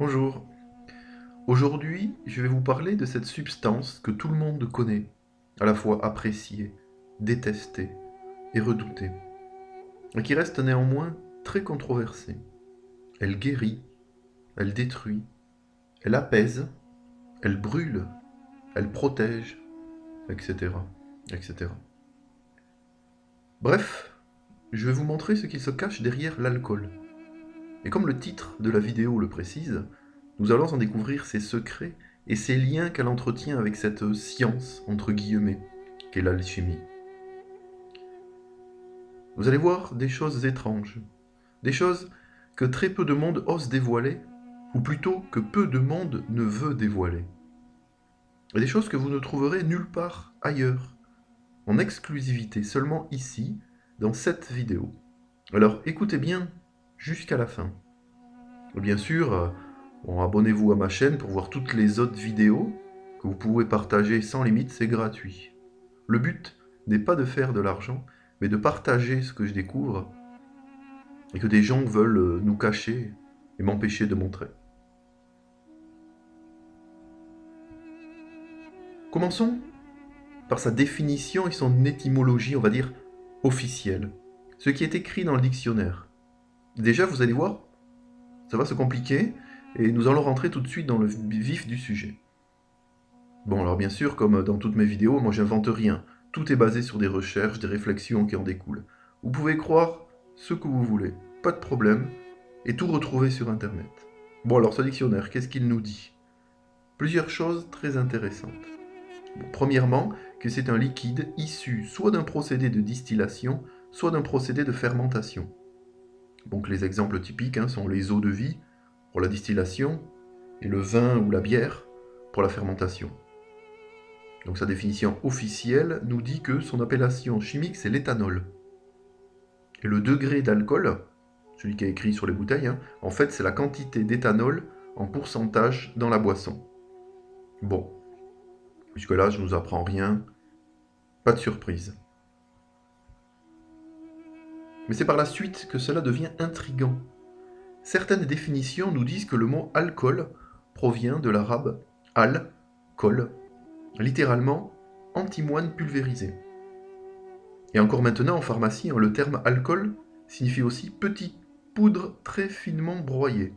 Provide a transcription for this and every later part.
Bonjour. Aujourd'hui, je vais vous parler de cette substance que tout le monde connaît, à la fois appréciée, détestée et redoutée, et qui reste néanmoins très controversée. Elle guérit, elle détruit, elle apaise, elle brûle, elle protège, etc., etc. Bref, je vais vous montrer ce qu'il se cache derrière l'alcool. Et comme le titre de la vidéo le précise, nous allons en découvrir ses secrets et ses liens qu'elle entretient avec cette science, entre guillemets, qu'est l'alchimie. Vous allez voir des choses étranges, des choses que très peu de monde ose dévoiler, ou plutôt que peu de monde ne veut dévoiler. Et des choses que vous ne trouverez nulle part ailleurs, en exclusivité, seulement ici, dans cette vidéo. Alors écoutez bien jusqu'à la fin. Et bien sûr, abonnez-vous à ma chaîne pour voir toutes les autres vidéos que vous pouvez partager sans limite, c'est gratuit. Le but n'est pas de faire de l'argent, mais de partager ce que je découvre et que des gens veulent nous cacher et m'empêcher de montrer. Commençons par sa définition et son étymologie, on va dire, officielle. Ce qui est écrit dans le dictionnaire. Déjà, vous allez voir, ça va se compliquer et nous allons rentrer tout de suite dans le vif du sujet. Bon, alors bien sûr, comme dans toutes mes vidéos, moi j'invente rien. Tout est basé sur des recherches, des réflexions qui en découlent. Vous pouvez croire ce que vous voulez, pas de problème, et tout retrouver sur Internet. Bon, alors ce dictionnaire, qu'est-ce qu'il nous dit? Plusieurs choses très intéressantes. Bon, premièrement, que c'est un liquide issu soit d'un procédé de distillation, soit d'un procédé de fermentation. Donc les exemples typiques sont les eaux de vie pour la distillation et le vin ou la bière pour la fermentation. Donc sa définition officielle nous dit que son appellation chimique c'est l'éthanol. Et le degré d'alcool, celui qui est écrit sur les bouteilles, en fait c'est la quantité d'éthanol en pourcentage dans la boisson. Bon, jusque-là je ne vous apprends rien, pas de surprise. Mais c'est par la suite que cela devient intriguant. Certaines définitions nous disent que le mot alcool provient de l'arabe al-kol, littéralement antimoine pulvérisé. Et encore maintenant, en pharmacie, le terme alcool signifie aussi petite poudre très finement broyée.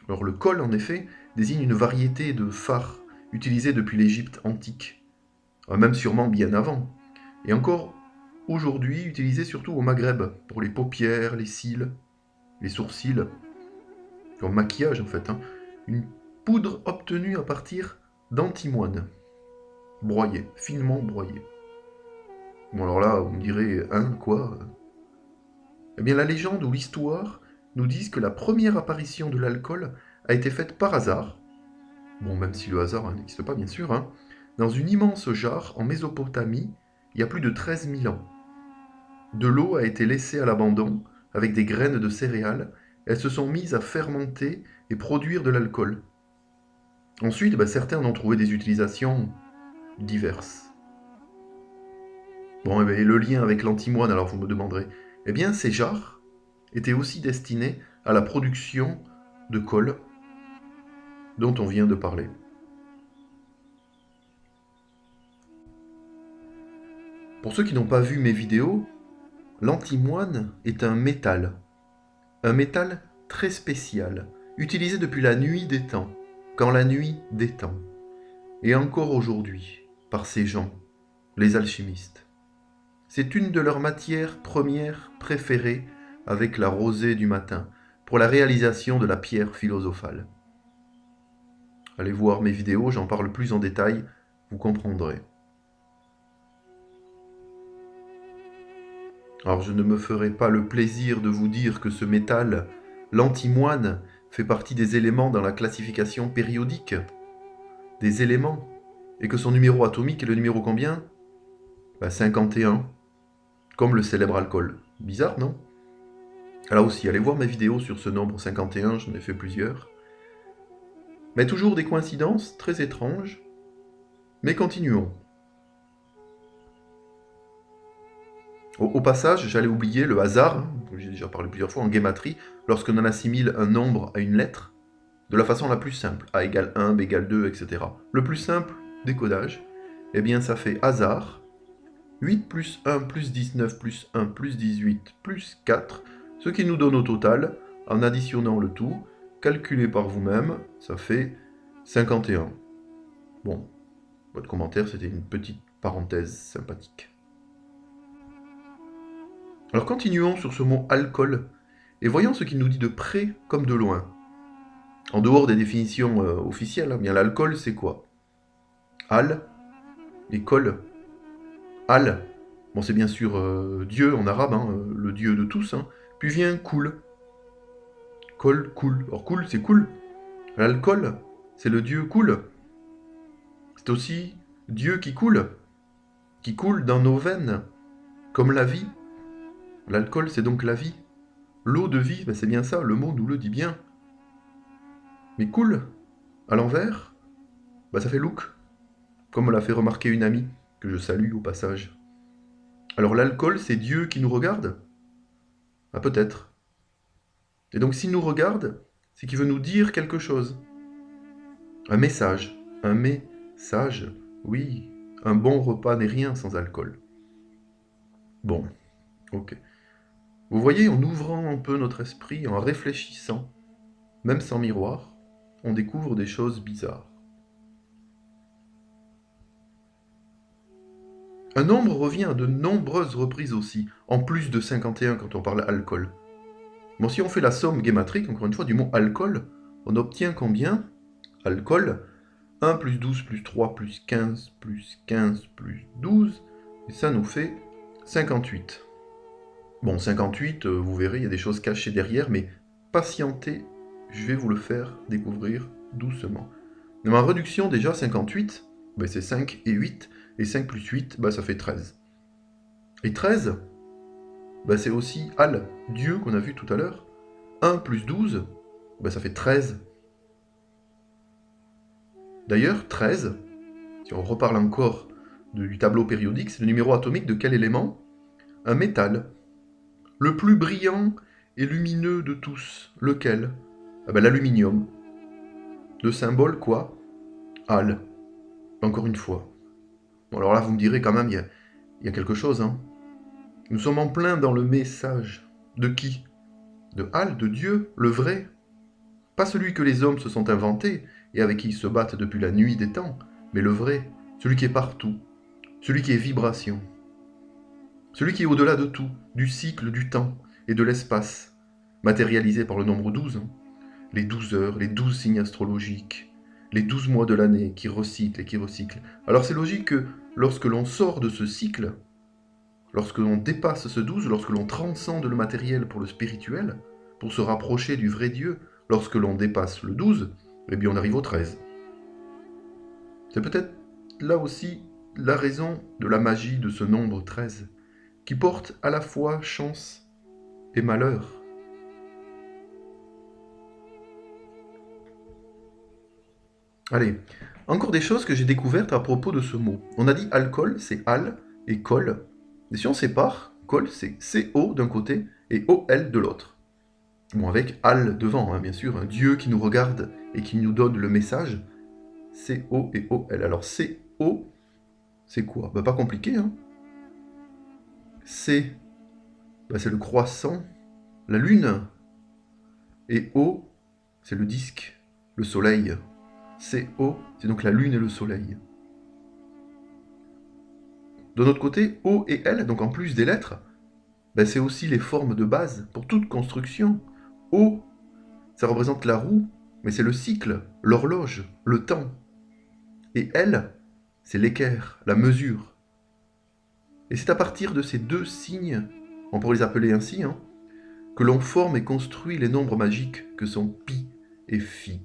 Alors le col, en effet, désigne une variété de fard utilisée depuis l'Égypte antique, même sûrement bien avant, et encore aujourd'hui utilisé surtout au Maghreb, pour les paupières, les cils, les sourcils, comme maquillage en fait. Une poudre obtenue à partir d'antimoine, broyé, finement broyé. Bon alors là, vous me direz, quoi? Eh bien la légende ou l'histoire nous disent que la première apparition de l'alcool a été faite par hasard, bon même si le hasard n'existe pas bien sûr, dans une immense jarre en Mésopotamie il y a plus de 13 000 ans. De l'eau a été laissée à l'abandon avec des graines de céréales, elles se sont mises à fermenter et produire de l'alcool. Ensuite, certains en ont trouvé des utilisations diverses. Bon, et le lien avec l'antimoine, alors vous me demanderez, eh bien ces jarres étaient aussi destinées à la production de colle dont on vient de parler. Pour ceux qui n'ont pas vu mes vidéos, l'antimoine est un métal très spécial, utilisé depuis la nuit des temps, quand la nuit détend, et encore aujourd'hui, par ces gens, les alchimistes. C'est une de leurs matières premières préférées avec la rosée du matin, pour la réalisation de la pierre philosophale. Allez voir mes vidéos, j'en parle plus en détail, vous comprendrez. Alors je ne me ferai pas le plaisir de vous dire que ce métal, l'antimoine, fait partie des éléments dans la classification périodique des éléments, et que son numéro atomique est le numéro combien? 51, comme le célèbre alcool. Bizarre, non? Là aussi, allez voir mes vidéos sur ce nombre 51, j'en ai fait plusieurs. Mais toujours des coïncidences très étranges, mais continuons. Au passage, j'allais oublier le hasard, j'ai déjà parlé plusieurs fois en guématrie, lorsqu'on en assimile un nombre à une lettre, de la façon la plus simple, A égale 1, B égale 2, etc. Le plus simple décodage, eh bien ça fait hasard, 8 plus 1 plus 19 plus 1 plus 18 plus 4, ce qui nous donne au total, en additionnant le tout, calculé par vous-même, ça fait 51. Bon, votre commentaire, c'était une petite parenthèse sympathique. Alors continuons sur ce mot alcool, et voyons ce qu'il nous dit de près comme de loin. En dehors des définitions officielles, bien l'alcool c'est quoi? Al et kol. Al, bon c'est bien sûr Dieu en arabe, le Dieu de tous, puis vient kul. Kol, cool. Or cool c'est cool. L'alcool, c'est le Dieu cool. C'est aussi Dieu qui coule dans nos veines, comme la vie. L'alcool c'est donc la vie. L'eau de vie, c'est bien ça, le mot nous le dit bien. Mais cool, à l'envers, ça fait look, comme me l'a fait remarquer une amie, que je salue au passage. Alors l'alcool, c'est Dieu qui nous regarde? Peut-être. Et donc s'il nous regarde, c'est qu'il veut nous dire quelque chose. Un message, oui, un bon repas n'est rien sans alcool. Bon, ok. Vous voyez, en ouvrant un peu notre esprit, en réfléchissant, même sans miroir, on découvre des choses bizarres. Un nombre revient à de nombreuses reprises aussi, en plus de 51 quand on parle alcool. Bon, si on fait la somme guématrique, encore une fois, du mot alcool, on obtient combien? Alcool, 1 plus 12 plus 3 plus 15 plus 12, et ça nous fait 58. Bon, 58, vous verrez, il y a des choses cachées derrière, mais patientez, je vais vous le faire découvrir doucement. Dans ma réduction, déjà, 58, c'est 5 et 8, et 5 plus 8, ça fait 13. Et 13, c'est aussi Al, Dieu qu'on a vu tout à l'heure. 1 plus 12, ça fait 13. D'ailleurs, 13, si on reparle encore du tableau périodique, c'est le numéro atomique de quel élément? Un métal. Le plus brillant et lumineux de tous. Lequel? L'aluminium. Le symbole quoi? Al. Encore une fois. Bon, alors là, vous me direz quand même, il y a quelque chose, Nous sommes en plein dans le message. De qui? De Al, de Dieu, le vrai. Pas celui que les hommes se sont inventés et avec qui ils se battent depuis la nuit des temps, mais le vrai, celui qui est partout, celui qui est vibration. Celui qui est au-delà de tout, du cycle du temps et de l'espace, matérialisé par le nombre 12. Les 12 heures, les 12 signes astrologiques, les 12 mois de l'année qui recyclent et qui recyclent. Alors c'est logique que lorsque l'on sort de ce cycle, lorsque l'on dépasse ce 12, lorsque l'on transcende le matériel pour le spirituel, pour se rapprocher du vrai Dieu, lorsque l'on dépasse le 12, on arrive au 13. C'est peut-être là aussi la raison de la magie de ce nombre 13, qui porte à la fois chance et malheur. Allez, encore des choses que j'ai découvertes à propos de ce mot. On a dit alcool, c'est al et col. Et si on sépare, col, c'est CO d'un côté et OL de l'autre. Bon, avec al devant, bien sûr, un Dieu qui nous regarde et qui nous donne le message. CO et OL. Alors CO, c'est quoi? Pas compliqué, C, c'est le croissant, la lune. Et O, c'est le disque, le soleil. CO, c'est donc la lune et le soleil. De notre côté, O et L, donc en plus des lettres, c'est aussi les formes de base pour toute construction. O, ça représente la roue, mais c'est le cycle, l'horloge, le temps. Et L, c'est l'équerre, la mesure. Et c'est à partir de ces deux signes, on pourrait les appeler ainsi, que l'on forme et construit les nombres magiques que sont pi et phi.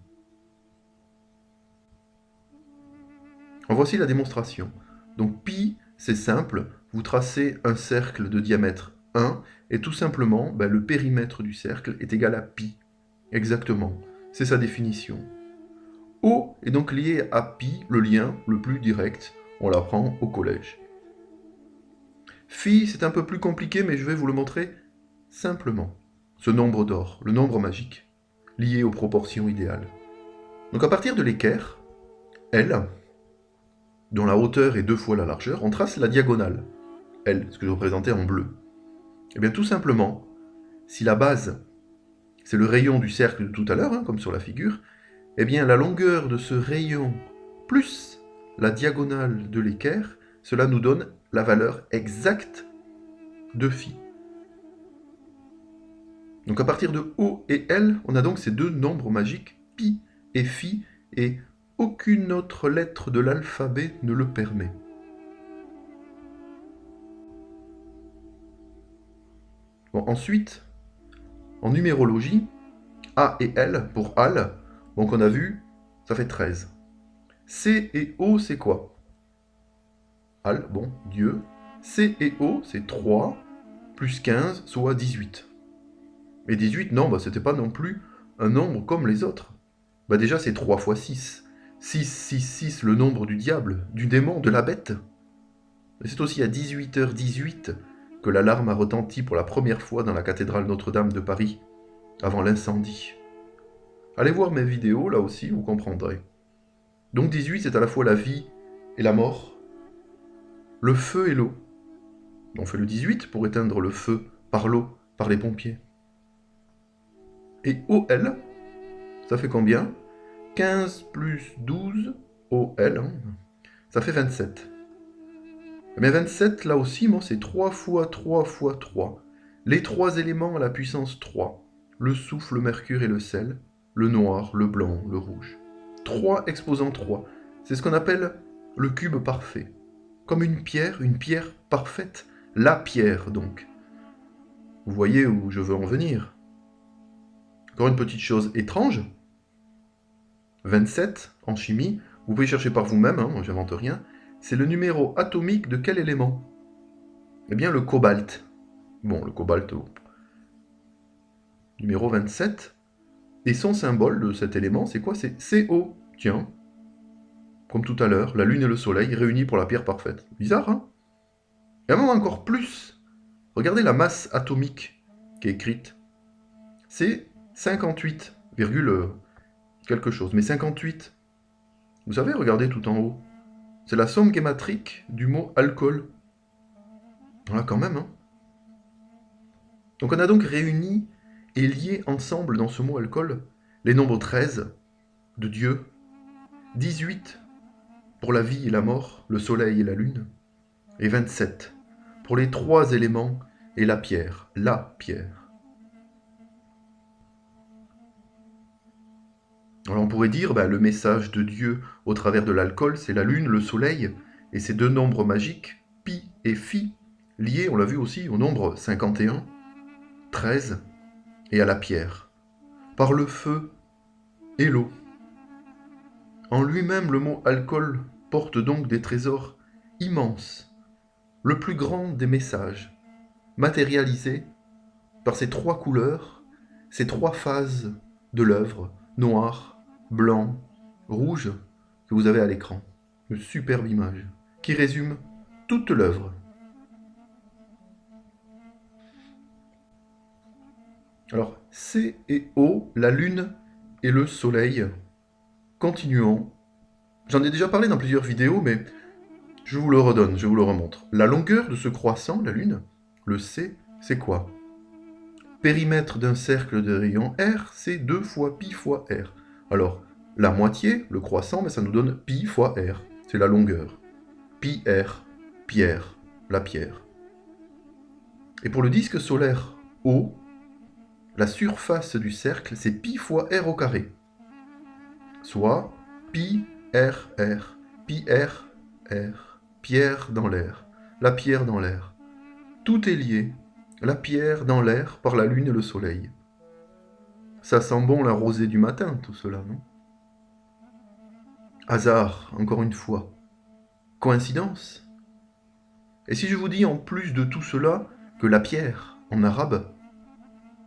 En voici la démonstration. Donc pi, c'est simple, vous tracez un cercle de diamètre 1, et tout simplement, le périmètre du cercle est égal à pi. Exactement, c'est sa définition. O est donc lié à pi, le lien le plus direct, on l'apprend au collège. Phi, c'est un peu plus compliqué, mais je vais vous le montrer simplement. Ce nombre d'or, le nombre magique, lié aux proportions idéales. Donc à partir de l'équerre, L, dont la hauteur est 2 fois la largeur, on trace la diagonale, L, ce que je représentais en bleu. Et bien tout simplement, si la base, c'est le rayon du cercle de tout à l'heure, comme sur la figure, eh bien la longueur de ce rayon plus la diagonale de l'équerre, cela nous donne la valeur exacte de phi. Donc à partir de O et L, on a donc ces deux nombres magiques, pi et phi, et aucune autre lettre de l'alphabet ne le permet. Bon, ensuite, en numérologie, A et L pour Al, donc on a vu, ça fait 13. C et O, c'est quoi? Al, bon, Dieu. C et O, c'est 3, plus 15, soit 18. Et 18, non, c'était pas non plus un nombre comme les autres. Déjà, c'est 3 fois 6. 6, 6, 6, le nombre du diable, du démon, de la bête. Et c'est aussi à 18h18 que l'alarme a retenti pour la première fois dans la cathédrale Notre-Dame de Paris, avant l'incendie. Allez voir mes vidéos, là aussi, vous comprendrez. Donc 18, c'est à la fois la vie et la mort, le feu et l'eau. On fait le 18 pour éteindre le feu par l'eau, par les pompiers. Et OL, ça fait combien? 15 plus 12, OL, ça fait 27. Mais 27, là aussi, c'est 3 fois 3 fois 3. Les trois éléments à la puissance 3. Le soufre, le mercure et le sel. Le noir, le blanc, le rouge. 3 exposant 3. C'est ce qu'on appelle le cube parfait. Comme une pierre parfaite. La pierre, donc. Vous voyez où je veux en venir. Encore une petite chose étrange. 27, en chimie, vous pouvez chercher par vous-même, moi j'invente rien, c'est le numéro atomique de quel élément? Eh bien le cobalt. Bon, le cobalt, numéro 27. Et son symbole de cet élément, c'est quoi? C'est CO. Tiens, comme tout à l'heure, la Lune et le Soleil réunis pour la pierre parfaite. Bizarre, hein? Et même encore plus. Regardez la masse atomique qui est écrite. C'est 58, quelque chose. Mais 58, vous savez, regardez tout en haut. C'est la somme guématrique du mot alcool. Voilà, quand même, hein. Donc on a donc réuni et lié ensemble dans ce mot alcool les nombres 13 de Dieu, 18 pour la vie et la mort, le soleil et la lune, et 27 pour les trois éléments et la pierre, Alors on pourrait dire, le message de Dieu au travers de l'alcool, c'est la lune, le soleil, et ces deux nombres magiques, pi et phi, liés, on l'a vu aussi, au nombre 51, 13, et à la pierre, par le feu et l'eau. En lui-même, le mot alcool porte donc des trésors immenses, le plus grand des messages, matérialisés par ces trois couleurs, ces trois phases de l'œuvre, noir, blanc, rouge, que vous avez à l'écran. Une superbe image qui résume toute l'œuvre. Alors, C et O, la lune et le soleil. Continuons. J'en ai déjà parlé dans plusieurs vidéos, mais je vous le redonne, je vous le remontre. La longueur de ce croissant, la lune, le C, c'est quoi? Périmètre d'un cercle de rayon R, c'est 2 fois pi fois R. Alors, la moitié, le croissant, ça nous donne pi fois R. C'est la longueur. Pi R, pierre, la pierre. Et pour le disque solaire O, la surface du cercle, c'est pi fois R au carré. Soit pi R R, pi R R, pierre dans l'air, la pierre dans l'air. Tout est lié, la pierre dans l'air par la lune et le soleil. Ça sent bon la rosée du matin, tout cela, non? Hasard, encore une fois. Coïncidence? Et si je vous dis en plus de tout cela que la pierre, en arabe,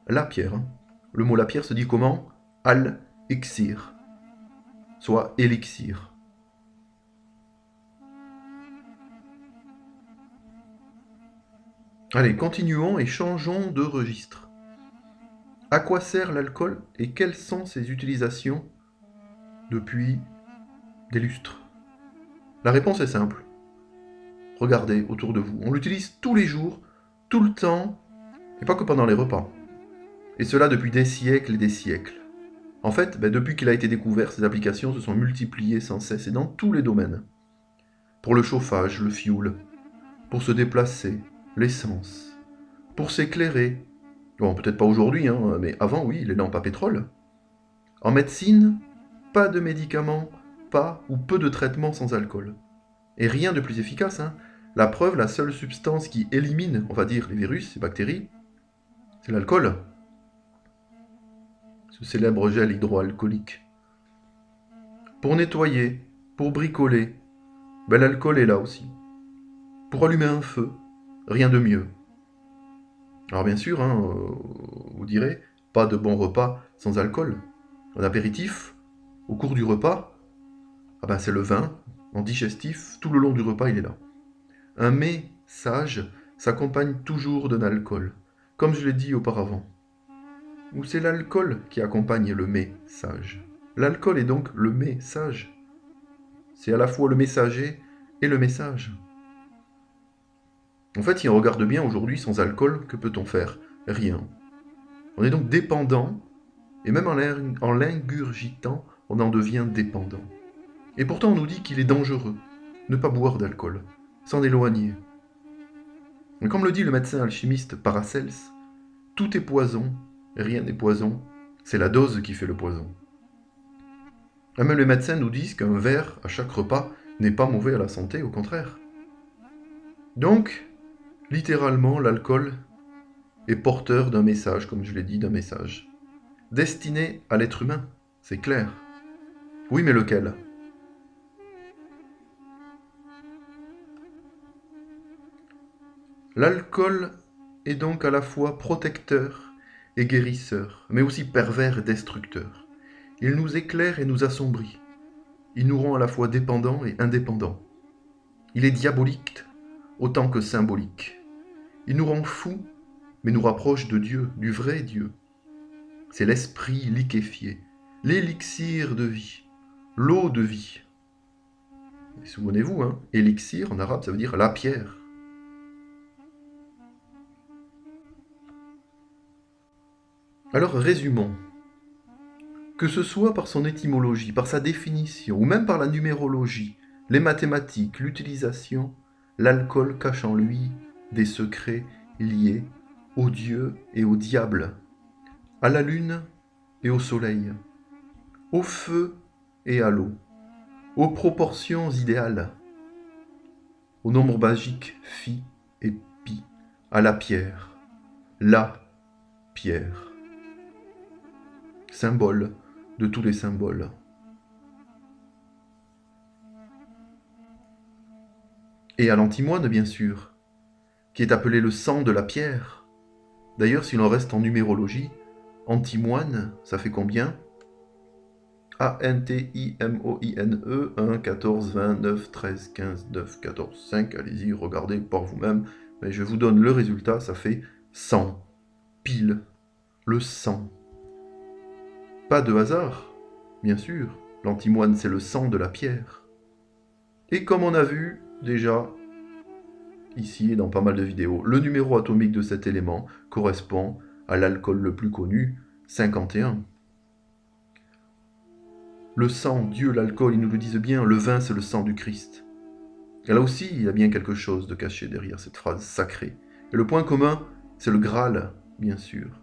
la pierre, le mot la pierre se dit comment? Al-Iksir, soit élixir. Allez, continuons et changeons de registre. À quoi sert l'alcool et quelles sont ses utilisations depuis des lustres? La réponse est simple. Regardez autour de vous. On l'utilise tous les jours, tout le temps, et pas que pendant les repas. Et cela depuis des siècles et des siècles. En fait, depuis qu'il a été découvert, ces applications se sont multipliées sans cesse et dans tous les domaines. Pour le chauffage, le fioul, pour se déplacer, l'essence, pour s'éclairer. Bon, peut-être pas aujourd'hui, mais avant, oui, les lampes à pétrole. En médecine, pas de médicaments, pas ou peu de traitements sans alcool. Et rien de plus efficace. La preuve, la seule substance qui élimine, on va dire, les virus, les bactéries, c'est l'alcool. Ce célèbre gel hydroalcoolique. Pour nettoyer, pour bricoler, l'alcool est là aussi. Pour allumer un feu, rien de mieux. Alors bien sûr, vous direz, pas de bon repas sans alcool. Un apéritif, au cours du repas, c'est le vin, en digestif, tout le long du repas il est là. Un mets sage s'accompagne toujours d'un alcool, comme je l'ai dit auparavant. Ou c'est l'alcool qui accompagne le mets sage. L'alcool est donc le mets sage. C'est à la fois le messager et le message. En fait, si on regarde bien aujourd'hui, sans alcool, que peut-on faire? Rien. On est donc dépendant, et même en l'ingurgitant, on en devient dépendant. Et pourtant, on nous dit qu'il est dangereux, ne pas boire d'alcool, s'en éloigner. Mais comme le dit le médecin alchimiste Paracels, tout est poison, rien n'est poison, c'est la dose qui fait le poison. Et même les médecins nous disent qu'un verre à chaque repas n'est pas mauvais à la santé, au contraire. Donc, littéralement, l'alcool est porteur d'un message, comme je l'ai dit, d'un message. Destiné à l'être humain, c'est clair. Oui, mais lequel? L'alcool est donc à la fois protecteur et guérisseur, mais aussi pervers et destructeur. Il nous éclaire et nous assombrit. Il nous rend à la fois dépendants et indépendants. Il est diabolique autant que symbolique. Il nous rend fous, mais nous rapproche de Dieu, du vrai Dieu. C'est l'esprit liquéfié, l'élixir de vie, l'eau de vie. Et souvenez-vous, élixir en arabe, ça veut dire la pierre. Alors résumons. Que ce soit par son étymologie, par sa définition, ou même par la numérologie, les mathématiques, l'utilisation, l'alcool cache en lui des secrets liés au Dieu et au diable, à la lune et au soleil, au feu et à l'eau, aux proportions idéales, au nombre magique phi et pi, à la pierre, la pierre, symbole de tous les symboles. Et à l'antimoine, bien sûr, qui est appelé le sang de la pierre. D'ailleurs, si l'on reste en numérologie, antimoine, ça fait combien? A-N-T-I-M-O-I-N-E, 1, 14, 20, 9, 13, 15, 9, 14, 5, allez-y, regardez par vous-même, mais je vous donne le résultat, ça fait 100, pile, le sang. Pas de hasard, bien sûr, l'antimoine c'est le sang de la pierre. Et comme on a vu déjà, ici et dans pas mal de vidéos, le numéro atomique de cet élément correspond à l'alcool le plus connu, 51. Le sang, Dieu, l'alcool, ils nous le disent bien, le vin c'est le sang du Christ. Et là aussi, il y a bien quelque chose de caché derrière cette phrase sacrée. Et le point commun, c'est le Graal, bien sûr.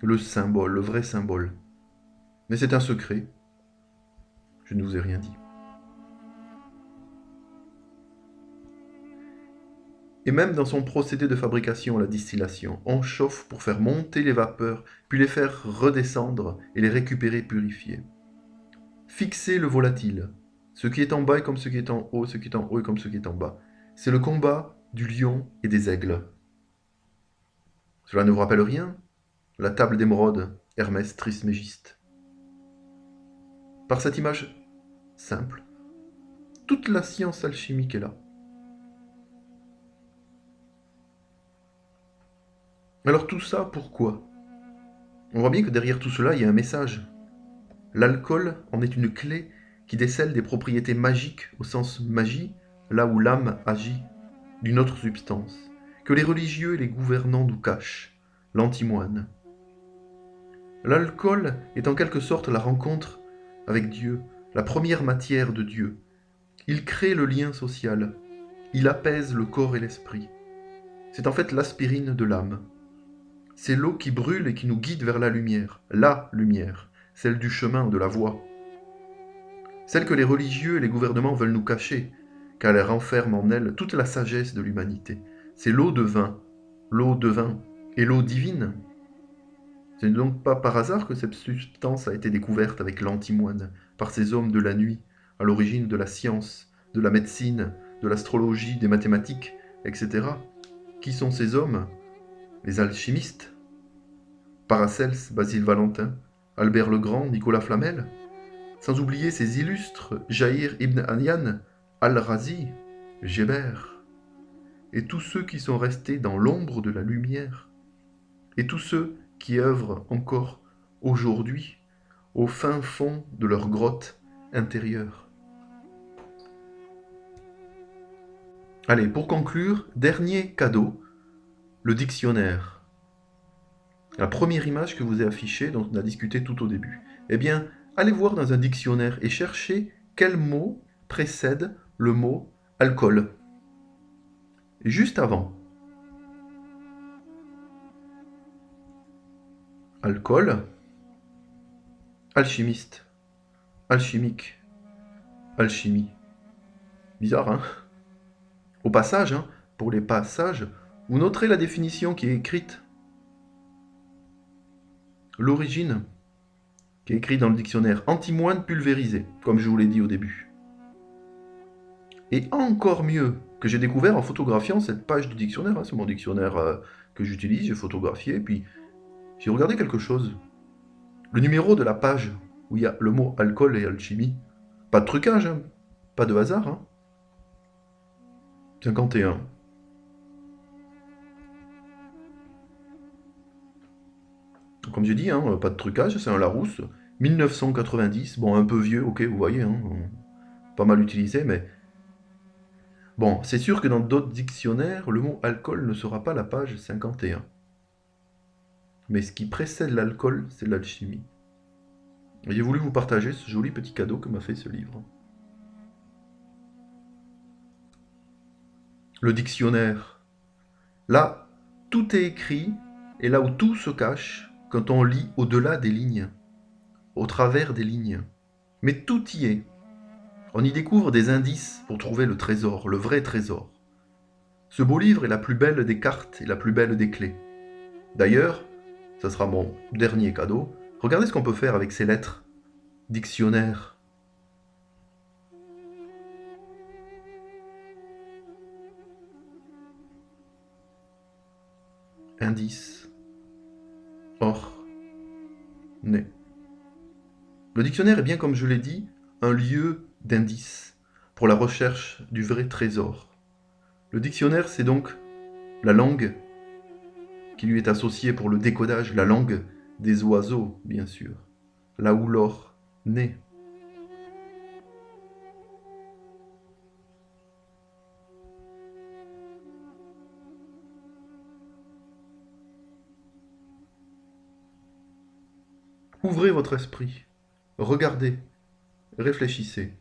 Le symbole, le vrai symbole. Mais c'est un secret. Je ne vous ai rien dit. Et même dans son procédé de fabrication, la distillation, on chauffe pour faire monter les vapeurs, puis les faire redescendre et les récupérer purifiées. Fixer le volatile. Ce qui est en bas est comme ce qui est en haut, ce qui est en haut est comme ce qui est en bas. C'est le combat du lion et des aigles. Cela ne vous rappelle rien? La table d'émeraude, Hermès Trismégiste. Par cette image simple, toute la science alchimique est là. Alors tout ça, pourquoi? On voit bien que derrière tout cela, il y a un message. L'alcool en est une clé qui décèle des propriétés magiques au sens magie, là où l'âme agit, d'une autre substance, que les religieux et les gouvernants nous cachent, l'antimoine. L'alcool est en quelque sorte la rencontre avec Dieu, la première matière de Dieu. Il crée le lien social, il apaise le corps et l'esprit. C'est en fait l'aspirine de l'âme. C'est l'eau qui brûle et qui nous guide vers la lumière, celle du chemin, de la voie. Celle que les religieux et les gouvernements veulent nous cacher, car elle renferme en elle toute la sagesse de l'humanité. C'est l'eau de vin et l'eau divine. Ce n'est donc pas par hasard que cette substance a été découverte avec l'antimoine, par ces hommes de la nuit, à l'origine de la science, de la médecine, de l'astrologie, des mathématiques, etc. Qui sont ces hommes? Les alchimistes? Paracelse, Basile Valentin, Albert le Grand, Nicolas Flamel? Sans oublier ces illustres Jaïr ibn Hayyan, Al-Razi, Geber, et tous ceux qui sont restés dans l'ombre de la lumière, et tous ceux qui œuvrent encore aujourd'hui au fin fond de leur grotte intérieure. Allez, pour conclure, dernier cadeau, le dictionnaire. La première image que vous ai affichée, dont on a discuté tout au début. Eh bien, allez voir dans un dictionnaire et cherchez quel mot précède le mot alcool. Et juste avant. Alcool, alchimiste, alchimique, alchimie. Bizarre, hein? Au passage, pour les passages, vous noterez la définition qui est écrite. L'origine, qui est écrite dans le dictionnaire, antimoine pulvérisé, comme je vous l'ai dit au début. Et encore mieux, que j'ai découvert en photographiant cette page du dictionnaire, c'est mon dictionnaire que j'utilise, j'ai photographié, puis j'ai regardé quelque chose. Le numéro de la page où il y a le mot alcool et alchimie. Pas de trucage, pas de hasard. 51. Comme j'ai dit, pas de trucage, c'est un Larousse. 1990, bon, un peu vieux, ok, vous voyez, pas mal utilisé, mais... Bon, c'est sûr que dans d'autres dictionnaires, le mot alcool ne sera pas la page 51. Mais ce qui précède l'alcool, c'est l'alchimie. Et j'ai voulu vous partager ce joli petit cadeau que m'a fait ce livre. Le dictionnaire. Là, tout est écrit, et là où tout se cache, quand on lit au-delà des lignes, au travers des lignes. Mais tout y est. On y découvre des indices pour trouver le trésor, le vrai trésor. Ce beau livre est la plus belle des cartes et la plus belle des clés. D'ailleurs, ça sera mon dernier cadeau, regardez ce qu'on peut faire avec ces lettres. Dictionnaire. Indice. Or. Né. Le dictionnaire est bien, comme je l'ai dit, un lieu d'indices pour la recherche du vrai trésor. Le dictionnaire, c'est donc la langue qui lui est associée pour le décodage, la langue des oiseaux, bien sûr, là où l'or naît. Ouvrez votre esprit, regardez, réfléchissez.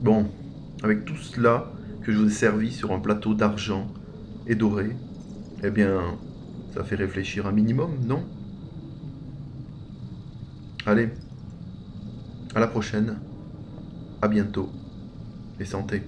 Bon, avec tout cela que je vous ai servi sur un plateau d'argent et doré, eh bien, ça fait réfléchir un minimum, non? Allez, à la prochaine, à bientôt, et santé.